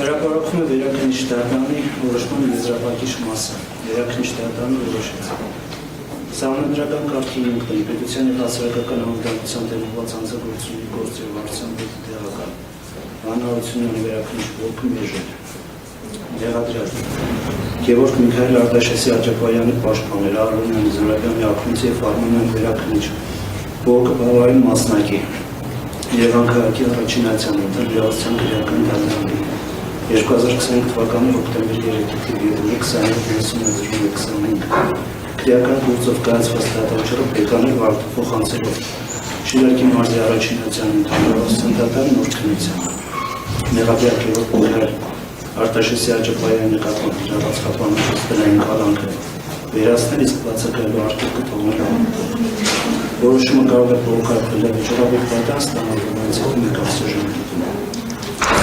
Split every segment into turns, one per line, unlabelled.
Հրապարակում է վերաքննիչ դատարանի որոշման եզրափակիչ մասը, վերաքննիչ դատարանը որոշեց. Սահմանադրական կարգի հիմքների պետության և հասարակական անվտանգության դեմ ուղղված հանցագործությունների գործիքավորության տեղական հանրությունների վերաքննիչ բլոկը մերժել, դեղադրյալ Գևորգ Միքայել Արտաշեսի Աջակոյանի պաշտպաներ Արոնյանի Զորաբյանի Աքունցի և Արմենյանի վերաքննիչ բլոկը բավարարին մասնակի Երևան քաղաքի առաջին ացիաներ լիազության քրեական դատարանի 2025 թվականի հոկտեմբերի 3-ի 25 քրեական գործով կայացված դատավճիռը Բեկաներ Վարդը փոխանցելով Շիրակի մարզի առաջին ացիան ընդհանրության դատարան նոր քննության Մեղադրյալ Գևորգ Միքայել Արտաշեսի Աջակոյանի նկատմամբ դրված խափանոց դրային քարանքը վերացնել իսկ բացակայելու արկելքը թողնել անմտող որոշումը կարող է փոխարկվել վճռավետ դատան ստանալուց հետո մեկ ամսի ժամկետում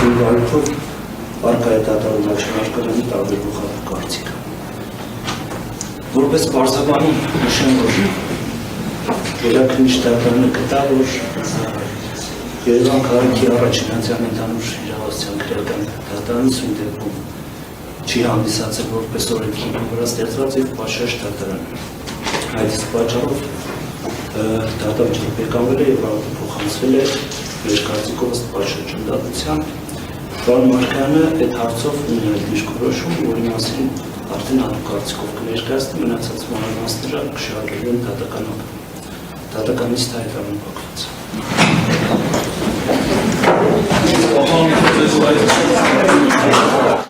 զինվորով Արկա է դատարան աշնարհակալանի տարբեր փոխարեն կարծիք որպես պարզաբանում նշեմ որ վերաքննիչ դատարանը գտա որ Երևան քաղաքի առաջին ացիան ընդհանուր իրավասության քրեական դատարանը սույն դեպքում չի հանդիսացել որպես օրենքի վրա ստեղծված և պատշաճ դատարան այդ իսկ պատճառով դատավճիռը բեկանվել է և վարորդը փոխանցվել է մեր կարծիքով ըստ պատշաճ ընդդատության Պարոն Մարկարյանը այդ հարցով ունի այդ դիրքորոշում, որի մասին արդեն հատուկ կարծիքով կներկայացնի մնացած մանրամասները կշարժվելու են դատականից հայտարարում փոխված։